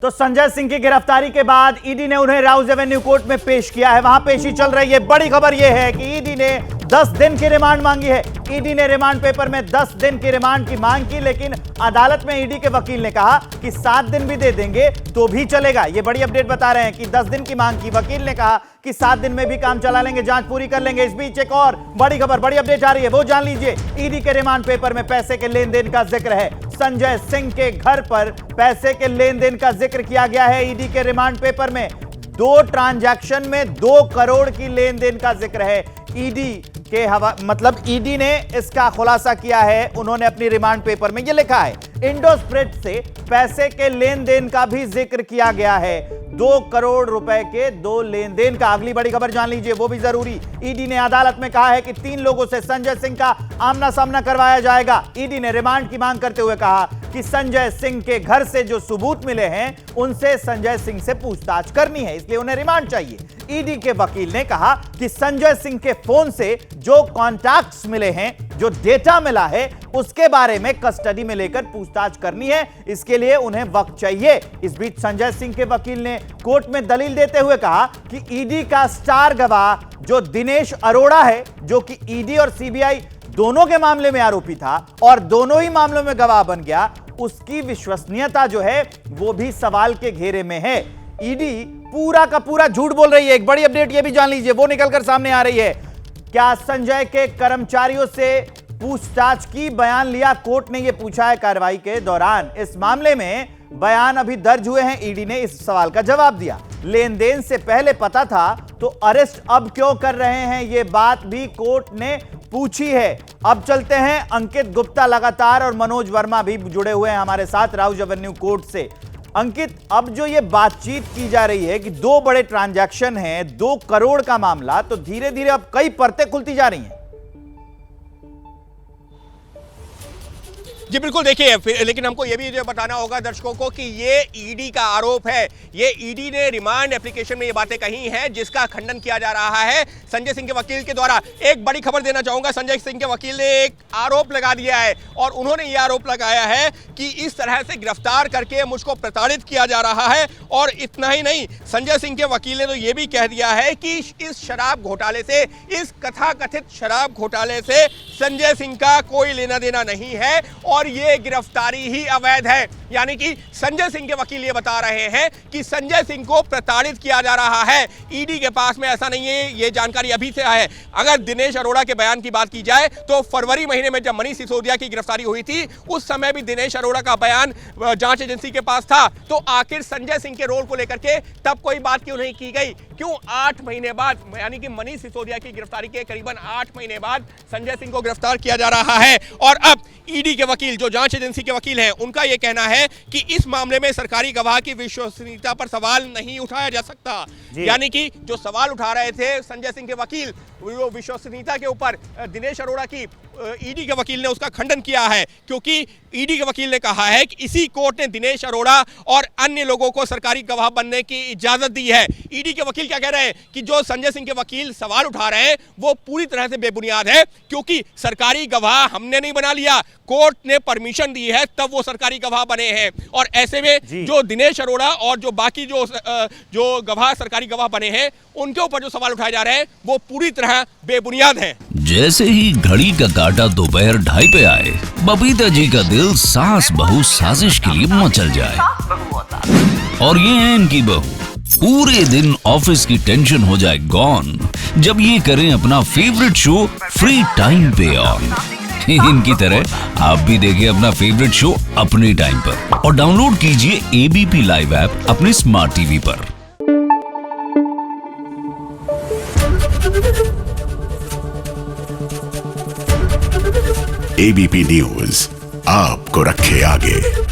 तो संजय सिंह की गिरफ्तारी के बाद ईडी ने उन्हें राउज एवेन्यू कोर्ट में पेश किया है। वहां पेशी चल रही है। बड़ी खबर यह है कि ईडी ने 10 दिन की रिमांड मांगी है। ईडी ने रिमांड पेपर में 10 दिन की रिमांड की मांग की, लेकिन अदालत में ईडी के वकील ने कहा कि 7 दिन भी दे देंगे तो भी चलेगा। यह बड़ी अपडेट बता रहे हैं कि 10 दिन की मांग की, वकील ने कहा कि 7 दिन में भी काम चला लेंगे, जांच पूरी कर लेंगे। इस बीच एक और बड़ी खबर, बड़ी अपडेट आ रही है, वो जान लीजिए। ईडी के रिमांड पेपर में पैसे के लेन देन का जिक्र है। संजय सिंह के घर पर पैसे के लेन देन का जिक्र किया गया है। ईडी के रिमांड पेपर में 2 ट्रांजैक्शन में 2 करोड़ की लेन देन का जिक्र है। ईडी के ईडी ने इसका खुलासा किया है। उन्होंने अपनी रिमांड पेपर में यह लिखा है, इंडोस्प्रिट से पैसे के लेन देन का भी जिक्र किया गया है। 2 करोड़ रुपए के 2 लेन देन का। अगली बड़ी खबर जान लीजिए, वो भी जरूरी। ईडी ने अदालत में कहा है कि 3 लोगों से संजय सिंह का आमना सामना करवाया जाएगा। ईडी ने रिमांड की मांग करते हुए कहा कि संजय सिंह के घर से जो सबूत मिले हैं उनसे संजय सिंह से पूछताछ करनी है, इसलिए उन्हें रिमांड चाहिए। ईडी के वकील ने कहा कि संजय सिंह के फोन से जो कॉन्टैक्ट्स मिले हैं, जो डेटा मिला है, उसके बारे में कस्टडी में लेकर पूछताछ करनी है, इसके लिए उन्हें वक्त चाहिए। इस बीच संजय सिंह के वकील ने कोर्ट में दलील देते हुए कहा कि ईडी का स्टार गवाह जो दिनेश अरोड़ा है, जो कि ईडी और सीबीआई दोनों के मामले में आरोपी था और दोनों ही मामलों में गवाह बन गया, उसकी विश्वसनीयता जो है वो भी सवाल के घेरे में है। ईडी पूरा का पूरा झूठ बोल रही है। एक बड़ी अपडेट ये भी जान लीजिए, वो निकलकर सामने आ रही है। क्या संजय के कर्मचारियों से पूछताछ की? बयान लिया, कोर्ट ने यह पूछा है कार्रवाई के दौरान। इस मामले में बयान अभी दर्ज हुए हैं। ईडी ने इस सवाल का जवाब दिया। लेन देन से पहले पता था तो अरेस्ट अब क्यों कर रहे हैं, यह बात भी कोर्ट ने पूछी है। अब चलते हैं, अंकित गुप्ता लगातार और मनोज वर्मा भी जुड़े हुए हैं हमारे साथ राउज एवेन्यू कोर्ट से। अंकित, अब जो ये बातचीत की जा रही है कि 2 बड़े ट्रांजैक्शन हैं, 2 करोड़ का मामला, तो धीरे धीरे अब कई परतें खुलती जा रही हैं। जी बिल्कुल, देखिए, लेकिन हमको ये भी बताना होगा दर्शकों को कि ये ईडी का आरोप है। ये ईडी ने रिमांड एप्लीकेशन में ये बातें कही हैं जिसका खंडन किया जा रहा है संजय सिंह के वकील के द्वारा। एक बड़ी खबर देना चाहूंगा, संजय सिंह के वकील ने एक आरोप लगा दिया है और उन्होंने ये आरोप लगाया है कि इस तरह से गिरफ्तार करके मुझको प्रताड़ित किया जा रहा है। और इतना ही नहीं, संजय सिंह के वकील ने तो ये भी कह दिया है कि इस शराब घोटाले से, इस कथाकथित शराब घोटाले से संजय सिंह का कोई लेना देना नहीं है और ये गिरफ्तारी ही अवैध है। यानी कि संजय सिंह के वकील ये बता रहे हैं कि संजय सिंह को प्रताड़ित किया जा रहा है। ईडी के पास में ऐसा नहीं है, ये जानकारी अभी से है। अगर दिनेश अरोड़ा के बयान की बात की जाए तो फरवरी महीने में जब मनीष सिसोदिया की गिरफ्तारी हुई थी, उस समय भी दिनेश अरोड़ा का बयान जांच एजेंसी के पास था। तो आखिर संजय सिंह के रोल को लेकर के तब कोई बात क्यों नहीं की गई? क्यों 8 महीने बाद, यानी कि मनीष सिसोदिया की गिरफ्तारी के करीबन 8 महीने बाद संजय सिंह को गिरफ्तार किया जा रहा है? और अब ईडी के वकील, जो जांच एजेंसी के वकील हैं, उनका यह कहना है कि इस मामले में सरकारी गवाह की विश्वसनीयता पर सवाल नहीं उठाया जा सकता। यानी कि जो सवाल उठा रहे थे संजय सिंह के वकील, वो विश्वसनीयता के ऊपर दिनेश अरोड़ा की ईडी के वकील ने उसका खंडन किया है, क्योंकि ईडी के वकील ने कहा है कि इसी कोर्ट ने दिनेश अरोड़ा और अन्य लोगों को सरकारी गवाह बनने की इजाजत दी है। ईडी के वकील क्या कह रहे हैं कि जो संजय सिंह के वकील सवाल उठा रहे हैं वो पूरी तरह से बेबुनियाद है, क्योंकि सरकारी गवाह हमने नहीं बना लिया, कोर्ट ने परमिशन दी है तब वो सरकारी गवाह बने हैं। और ऐसे में जो दिनेश अरोड़ा और जो बाकी जो गवाह, सरकारी गवाह बने हैं, उनके ऊपर जो सवाल उठाए जा रहे हैं वो पूरी तरह बेबुनियाद है। जैसे ही घड़ी का काटा दोपहर 2:30 पे आए, बबीता जी का दिल सास बहू साजिश के लिए मचल जाए। और ये है इनकी बहू, पूरे दिन ऑफिस की टेंशन हो जाए गॉन जब ये करें अपना फेवरेट शो फ्री टाइम पे ऑन। इनकी तरह आप भी देखिए अपना फेवरेट शो अपने टाइम पर और डाउनलोड कीजिए एबीपी लाइव ऐप अपने स्मार्ट टीवी पर। एबीपी न्यूज आपको रखे आगे।